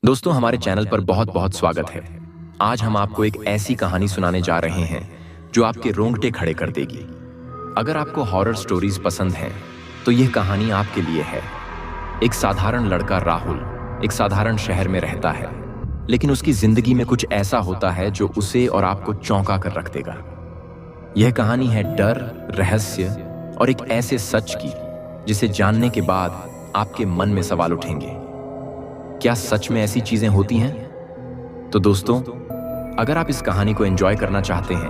दोस्तों, हमारे चैनल पर बहुत बहुत स्वागत है। आज हम आपको एक ऐसी कहानी सुनाने जा रहे हैं जो आपके रोंगटे खड़े कर देगी। अगर आपको हॉरर स्टोरीज पसंद हैं तो यह कहानी आपके लिए है। एक साधारण लड़का राहुल एक साधारण शहर में रहता है, लेकिन उसकी जिंदगी में कुछ ऐसा होता है जो उसे और आपको चौंका कर रख देगा। यह कहानी है डर, रहस्य और एक ऐसे सच की जिसे जानने के बाद आपके मन में सवाल उठेंगे, क्या सच में ऐसी चीजें होती हैं? तो दोस्तों, अगर आप इस कहानी को एंजॉय करना चाहते हैं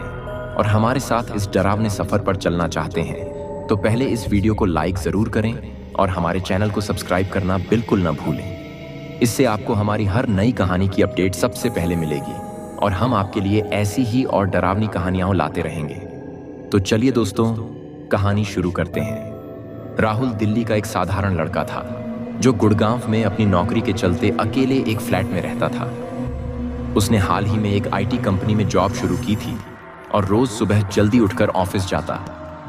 और हमारे साथ इस डरावने सफर पर चलना चाहते हैं तो पहले इस वीडियो को लाइक जरूर करें और हमारे चैनल को सब्सक्राइब करना बिल्कुल न भूलें। इससे आपको हमारी हर नई कहानी की अपडेट सबसे पहले मिलेगी और हम आपके लिए ऐसी ही और डरावनी कहानियां लाते रहेंगे। तो चलिए दोस्तों, कहानी शुरू करते हैं। राहुल दिल्ली का एक साधारण लड़का था जो गुड़गांव में अपनी नौकरी के चलते अकेले एक फ्लैट में रहता था। उसने हाल ही में एक आईटी कंपनी में जॉब शुरू की थी और रोज सुबह जल्दी उठकर ऑफिस जाता,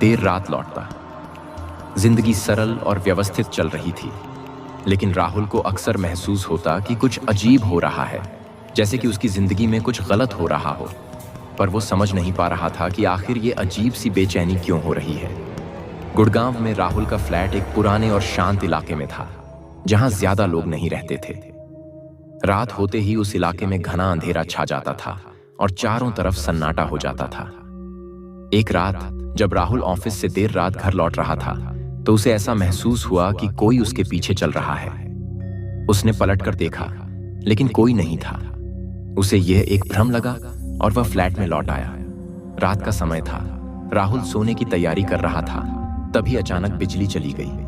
देर रात लौटता। जिंदगी सरल और व्यवस्थित चल रही थी, लेकिन राहुल को अक्सर महसूस होता कि कुछ अजीब हो रहा है, जैसे कि उसकी जिंदगी में कुछ गलत हो रहा हो। पर वो समझ नहीं पा रहा था कि आखिर ये अजीब सी बेचैनी क्यों हो रही है। गुड़गांव में राहुल का फ्लैट एक पुराने और शांत इलाके में था जहां ज्यादा लोग नहीं रहते थे। रात होते ही उस इलाके में घना अंधेरा छा जाता था और चारों तरफ सन्नाटा हो जाता था। एक रात जब राहुल ऑफिस से देर रात घर लौट रहा था तो उसे ऐसा महसूस हुआ कि कोई उसके पीछे चल रहा है। उसने पलटकर देखा, लेकिन कोई नहीं था। उसे यह एक भ्रम लगा और वह फ्लैट में लौट आया। रात का समय था, राहुल सोने की तैयारी कर रहा था, तभी अचानक बिजली चली गई।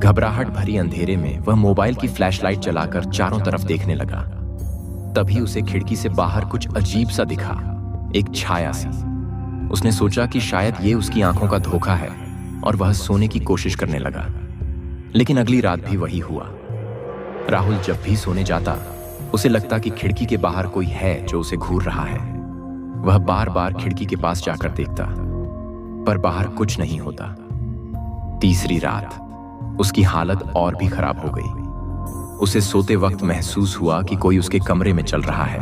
घबराहट भरी अंधेरे में वह मोबाइल की फ्लैशलाइट जलाकर चारों तरफ देखने लगा। तभी उसे खिड़की से बाहर कुछ अजीब सा दिखा, एक छाया सी। उसने सोचा कि शायद ये उसकी आंखों का धोखा है और वह सोने की कोशिश करने लगा। लेकिन अगली रात भी वही हुआ। राहुल जब भी सोने जाता उसे लगता कि खिड़की के बाहर कोई है जो उसे घूर रहा है। वह बार बार खिड़की के पास जाकर देखता, पर बाहर कुछ नहीं होता। तीसरी रात उसकी हालत और भी खराब हो गई। उसे सोते वक्त महसूस हुआ कि कोई उसके कमरे में चल रहा है।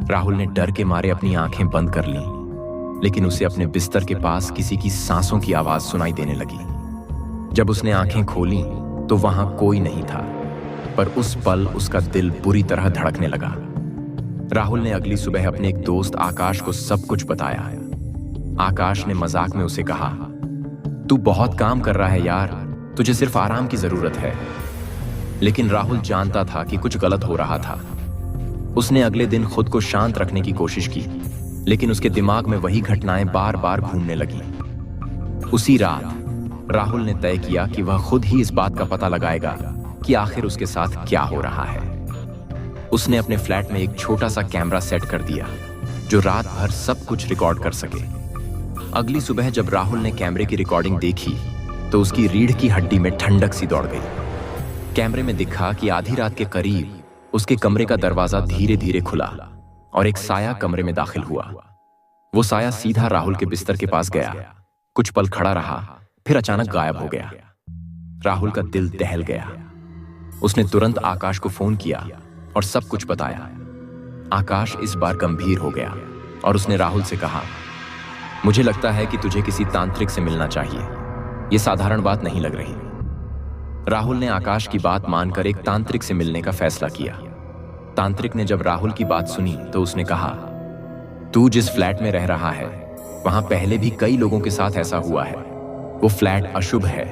राहुल ने डर के मारे अपनी आंखें बंद कर लीं, लेकिन उसे अपने बिस्तर के पास किसी की सांसों की आवाज सुनाई देने लगी। जब उसने आंखें खोली तो वहां कोई नहीं था, पर उस पल उसका दिल बुरी तरह धड़कने लगा। राहुल ने अगली सुबह अपने एक दोस्त आकाश को सब कुछ बताया। आकाश ने मजाक में उसे कहा, तू बहुत काम कर रहा है यार, तुझे सिर्फ आराम की जरूरत है। लेकिन राहुल जानता था कि कुछ गलत हो रहा था। उसने अगले दिन खुद को शांत रखने की कोशिश की, लेकिन उसके दिमाग में वही घटनाएं बार बार घूमने लगीं। उसी रात राहुल ने तय किया कि वह खुद ही इस बात का पता लगाएगा कि आखिर उसके साथ क्या हो रहा है। उसने अपने फ्लैट में एक छोटा सा कैमरा सेट कर दिया जो रात भर सब कुछ रिकॉर्ड कर सके। अगली सुबह जब राहुल ने कैमरे की रिकॉर्डिंग देखी तो उसकी रीढ़ की हड्डी में ठंडक सी दौड़ गई। कैमरे में दिखा कि आधी रात के करीब उसके कमरे का दरवाजा धीरे धीरे खुला और एक साया कमरे में दाखिल हुआ। वो साया सीधा राहुल के बिस्तर के पास गया, कुछ पल खड़ा रहा, फिर अचानक गायब हो गया। राहुल का दिल दहल गया। उसने तुरंत आकाश को फोन किया और सब कुछ बताया। आकाश इस बार गंभीर हो गया और उसने राहुल से कहा, मुझे लगता है कि तुझे किसी तांत्रिक से मिलना चाहिए, ये साधारण बात नहीं लग रही। राहुल ने आकाश की बात मानकर एक तांत्रिक से मिलने का फैसला किया। तांत्रिक ने जब राहुल की बात सुनी तो उसने कहा, तू जिस फ्लैट में रह रहा है वहां पहले भी कई लोगों के साथ ऐसा हुआ है। वो फ्लैट अशुभ है,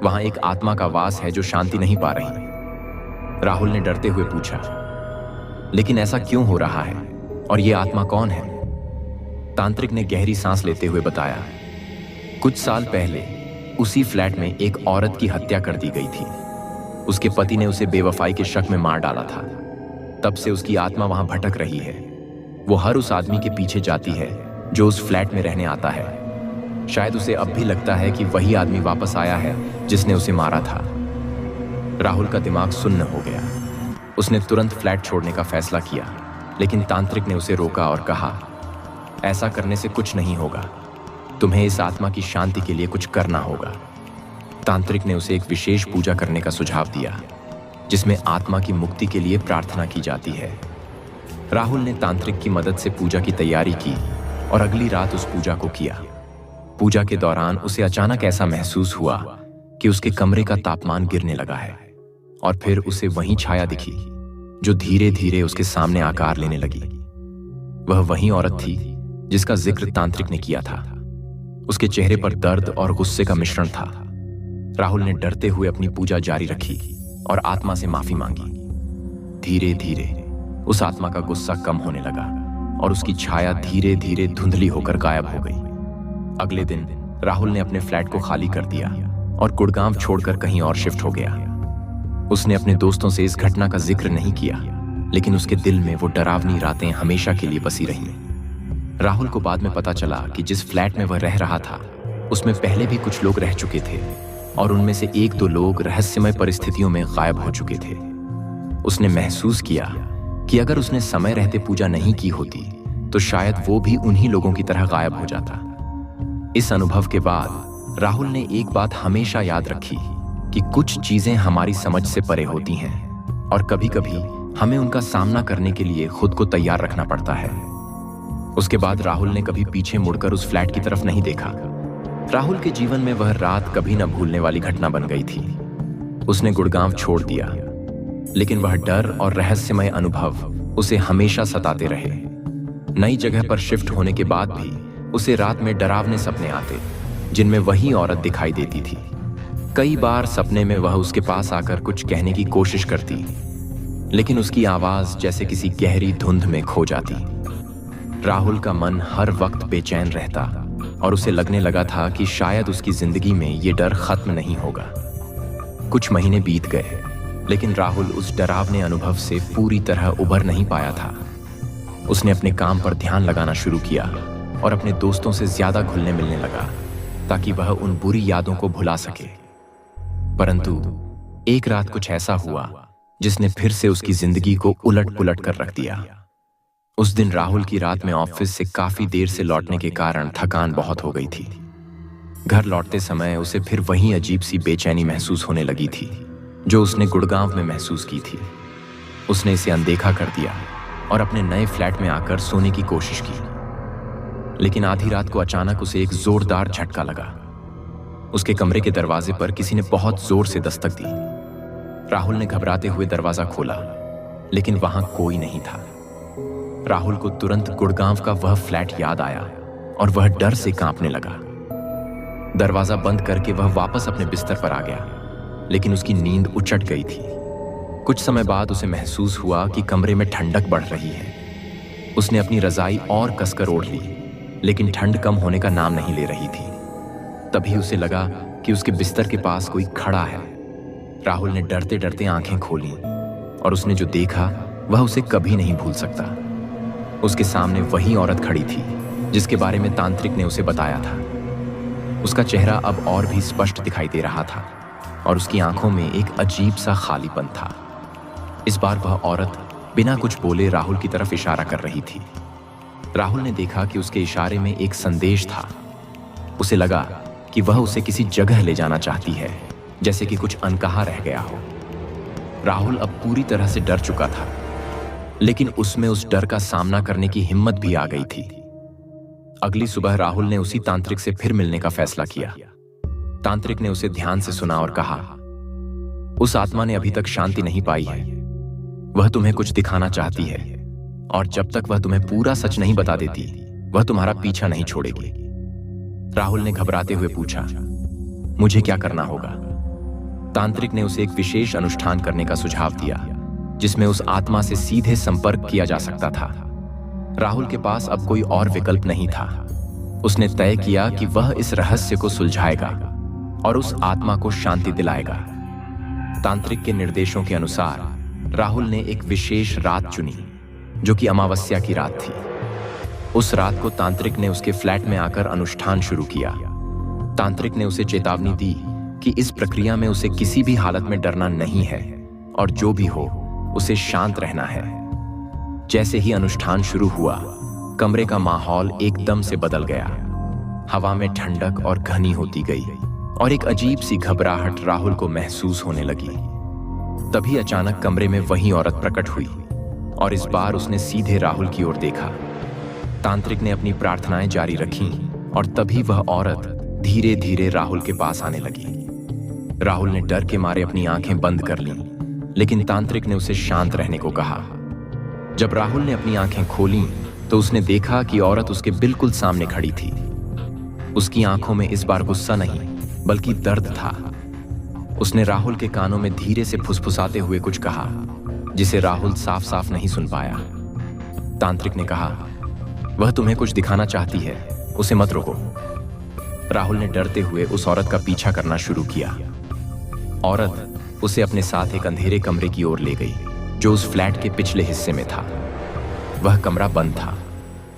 वहां एक आत्मा का वास है जो शांति नहीं पा रही। राहुल ने डरते हुए पूछा, लेकिन ऐसा क्यों हो रहा है और ये आत्मा कौन है? तांत्रिक ने गहरी सांस लेते हुए बताया, कुछ साल पहले उसी फ्लैट में एक औरत की हत्या कर दी गई थी। उसके पति ने उसे बेवफाई के शक में मार डाला था। तब से उसकी आत्मा वहां भटक रही है। वो हर उस आदमी के पीछे जाती है जो उस फ्लैट में रहने आता है। शायद उसे अब भी लगता है कि वही आदमी वापस आया है जिसने उसे मारा था। राहुल का दिमाग सुन्न हो गया। उसने तुरंत फ्लैट छोड़ने का फैसला किया, लेकिन तांत्रिक ने उसे रोका और कहा, ऐसा करने से कुछ नहीं होगा, तुम्हें इस आत्मा की शांति के लिए कुछ करना होगा। तांत्रिक ने उसे एक विशेष पूजा करने का सुझाव दिया, जिसमें आत्मा की मुक्ति के लिए प्रार्थना की जाती है। राहुल ने तांत्रिक की मदद से पूजा की तैयारी की और अगली रात उस पूजा को किया। पूजा के दौरान उसे अचानक ऐसा महसूस हुआ कि उसके कमरे का तापमान गिरने लगा है और फिर उसे वही छाया दिखी जो धीरे धीरे उसके सामने आकार लेने लगी। वह वही औरत थी जिसका जिक्र तांत्रिक ने किया था। उसके चेहरे पर दर्द और गुस्से का मिश्रण था। राहुल ने डरते हुए अपनी पूजा जारी रखी और आत्मा से माफी मांगी। धीरे धीरे उस आत्मा का गुस्सा कम होने लगा और उसकी छाया धीरे धीरे धुंधली होकर गायब हो गई। अगले दिन राहुल ने अपने फ्लैट को खाली कर दिया और गुड़गांव छोड़कर कहीं और शिफ्ट हो गया। उसने अपने दोस्तों से इस घटना का जिक्र नहीं किया, लेकिन उसके दिल में वो डरावनी रातें हमेशा के लिए बसी रहीं। राहुल को बाद में पता चला कि जिस फ्लैट में वह रह रहा था उसमें पहले भी कुछ लोग रह चुके थे और उनमें से एक दो लोग रहस्यमय परिस्थितियों में गायब हो चुके थे। उसने महसूस किया कि अगर उसने समय रहते पूजा नहीं की होती तो शायद वो भी उन्हीं लोगों की तरह गायब हो जाता। इस अनुभव के बाद राहुल ने एक बात हमेशा याद रखी कि कुछ चीजें हमारी समझ से परे होती हैं और कभी-कभी हमें उनका सामना करने के लिए खुद को तैयार रखना पड़ता है। उसके बाद राहुल ने कभी पीछे मुड़कर उस फ्लैट की तरफ नहीं देखा। राहुल के जीवन में वह रात कभी न भूलने वाली घटना बन गई थी। उसने गुड़गांव छोड़ दिया, लेकिन वह डर और रहस्यमय अनुभव उसे हमेशा सताते रहे। नई जगह पर शिफ्ट होने के बाद भी उसे रात में डरावने सपने आते, जिनमें वही औरत दिखाई देती थी। कई बार सपने में वह उसके पास आकर कुछ कहने की कोशिश करती, लेकिन उसकी आवाज जैसे किसी गहरी धुंध में खो जाती। राहुल का मन हर वक्त बेचैन रहता और उसे लगने लगा था कि शायद उसकी जिंदगी में ये डर खत्म नहीं होगा। कुछ महीने बीत गए, लेकिन राहुल उस डरावने अनुभव से पूरी तरह उभर नहीं पाया था। उसने अपने काम पर ध्यान लगाना शुरू किया और अपने दोस्तों से ज्यादा घुलने मिलने लगा ताकि वह उन बुरी यादों को भुला सके। परंतु एक रात कुछ ऐसा हुआ जिसने फिर से उसकी जिंदगी को उलट पुलट कर रख दिया। उस दिन राहुल की रात में ऑफिस से काफी देर से लौटने के कारण थकान बहुत हो गई थी। घर लौटते समय उसे फिर वही अजीब सी बेचैनी महसूस होने लगी थी जो उसने गुड़गांव में महसूस की थी। उसने इसे अनदेखा कर दिया और अपने नए फ्लैट में आकर सोने की कोशिश की, लेकिन आधी रात को अचानक उसे एक जोरदार झटका लगा। उसके कमरे के दरवाजे पर किसी ने बहुत जोर से दस्तक दी। राहुल ने घबराते हुए दरवाजा खोला, लेकिन वहां कोई नहीं था। राहुल को तुरंत गुड़गांव का वह फ्लैट याद आया और वह डर से कांपने लगा। दरवाजा बंद करके वह वापस अपने बिस्तर पर आ गया, लेकिन उसकी नींद उचट गई थी। कुछ समय बाद उसे महसूस हुआ कि कमरे में ठंडक बढ़ रही है। उसने अपनी रजाई और कसकर ओढ़ ली, लेकिन ठंड कम होने का नाम नहीं ले रही थी। तभी उसे लगा कि उसके बिस्तर के पास कोई खड़ा है। राहुल ने डरते डरते आंखें खोली और उसने जो देखा वह उसे कभी नहीं भूल सकता। उसके सामने वही औरत खड़ी थी जिसके बारे में तांत्रिक ने उसे बताया था। उसका चेहरा अब और भी स्पष्ट दिखाई दे रहा था और उसकी आंखों में एक अजीब सा खालीपन था। इस बार वह औरत बिना कुछ बोले राहुल की तरफ इशारा कर रही थी। राहुल ने देखा कि उसके इशारे में एक संदेश था। उसे लगा कि वह उसे किसी जगह ले जाना चाहती है, जैसे कि कुछ अनकहा रह गया हो। राहुल अब पूरी तरह से डर चुका था, लेकिन उसमें उस डर का सामना करने की हिम्मत भी आ गई थी। अगली सुबह राहुल ने उसी तांत्रिक से फिर मिलने का फैसला किया। तांत्रिक ने उसे ध्यान से सुना और कहा, उस आत्मा ने अभी तक शांति नहीं पाई है। वह तुम्हें कुछ दिखाना चाहती है और जब तक वह तुम्हें पूरा सच नहीं बता देती, वह तुम्हारा पीछा नहीं छोड़ेगी। राहुल ने घबराते हुए पूछा, मुझे क्या करना होगा? तांत्रिक ने उसे एक विशेष अनुष्ठान करने का सुझाव दिया जिसमें उस आत्मा से सीधे संपर्क किया जा सकता था। राहुल के पास अब कोई और विकल्प नहीं था। उसने तय किया कि वह इस रहस्य को सुलझाएगा और उस आत्मा को शांति दिलाएगा। तांत्रिक के निर्देशों के अनुसार राहुल ने एक विशेष रात चुनी जो कि अमावस्या की रात थी। उस रात को तांत्रिक ने उसके फ्लैट में आकर अनुष्ठान शुरू किया। तांत्रिक ने उसे चेतावनी दी कि इस प्रक्रिया में उसे किसी भी हालत में डरना नहीं है और जो भी हो उसे शांत रहना है। जैसे ही अनुष्ठान शुरू हुआ, कमरे का माहौल एकदम से बदल गया। हवा में ठंडक और घनी होती गई और एक अजीब सी घबराहट राहुल को महसूस होने लगी। तभी अचानक कमरे में वही औरत प्रकट हुई और इस बार उसने सीधे राहुल की ओर देखा। तांत्रिक ने अपनी प्रार्थनाएं जारी रखीं और तभी वह औरत धीरे धीरे राहुल के पास आने लगी। राहुल ने डर के मारे अपनी आंखें बंद कर लीं, लेकिन तांत्रिक ने उसे शांत रहने को कहा। जब राहुल ने अपनी आंखें खोलीं तो उसने देखा कि औरत उसके बिल्कुल सामने खड़ी थी। उसकी आंखों में इस बार गुस्सा नहीं बल्कि दर्द था। उसने राहुल के कानों में धीरे से फुसफुसाते हुए कुछ कहा जिसे राहुल साफ साफ नहीं सुन पाया। तांत्रिक ने कहा, वह तुम्हें कुछ दिखाना चाहती है, उसे मत रोको। राहुल ने डरते हुए उस औरत का पीछा करना शुरू किया। औरत उसे अपने साथ एक अंधेरे कमरे की ओर ले गई जो उस फ्लैट के पिछले हिस्से में था। वह कमरा बंद था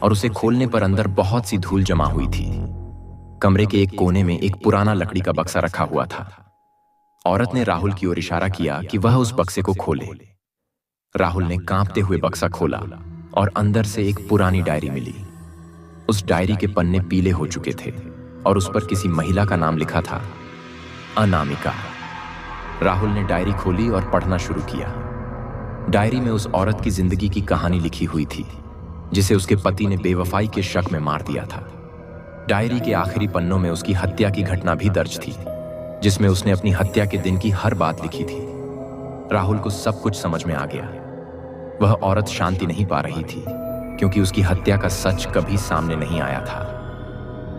और उसे खोलने पर अंदर बहुत सी धूल जमा हुई थी। कमरे के एक कोने में एक पुराना लकड़ी का बक्सा रखा हुआ था। औरत ने राहुल की ओर इशारा किया कि वह उस बक्से को खोले। राहुल ने कांपते हुए बक्सा खोला और अंदर से एक पुरानी डायरी मिली। उस डायरी के पन्ने पीले हो चुके थे और उस पर किसी महिला का नाम लिखा था, अनामिका। राहुल ने डायरी खोली और पढ़ना शुरू किया। डायरी में उस औरत की जिंदगी की कहानी लिखी हुई थी जिसे उसके पति ने बेवफाई के शक में मार दिया था। डायरी के आखिरी पन्नों में उसकी हत्या की घटना भी दर्ज थी जिसमें उसने अपनी हत्या के दिन की हर बात लिखी थी। राहुल को सब कुछ समझ में आ गया। वह औरत शांति नहीं पा रही थी क्योंकि उसकी हत्या का सच कभी सामने नहीं आया था।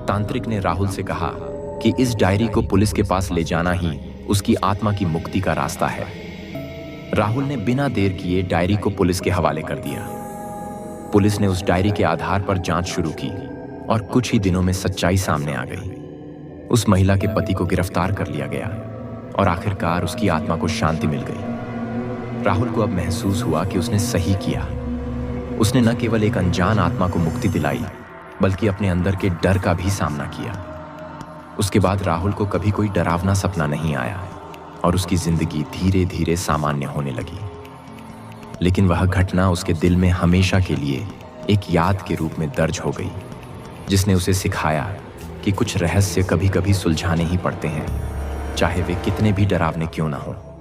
तांत्रिक ने राहुल से कहा कि इस डायरी को पुलिस के पास ले जाना ही उसकी आत्मा की मुक्ति का रास्ता है। राहुल ने बिना देर किए डायरी को पुलिस के हवाले कर दिया। पुलिस ने उस डायरी के आधार पर जांच शुरू की और कुछ ही दिनों में सच्चाई सामने आ गई। उस महिला के पति को गिरफ्तार कर लिया गया और आखिरकार उसकी आत्मा को शांति मिल गई। राहुल को अब महसूस हुआ कि उसने सही किया। उसने न केवल एक अनजान आत्मा को मुक्ति दिलाई बल्कि अपने अंदर के डर का भी सामना किया। उसके बाद राहुल को कभी कोई डरावना सपना नहीं आया और उसकी जिंदगी धीरे धीरे सामान्य होने लगी। लेकिन वह घटना उसके दिल में हमेशा के लिए एक याद के रूप में दर्ज हो गई, जिसने उसे सिखाया कि कुछ रहस्य कभी कभी सुलझाने ही पड़ते हैं, चाहे वे कितने भी डरावने क्यों ना हों।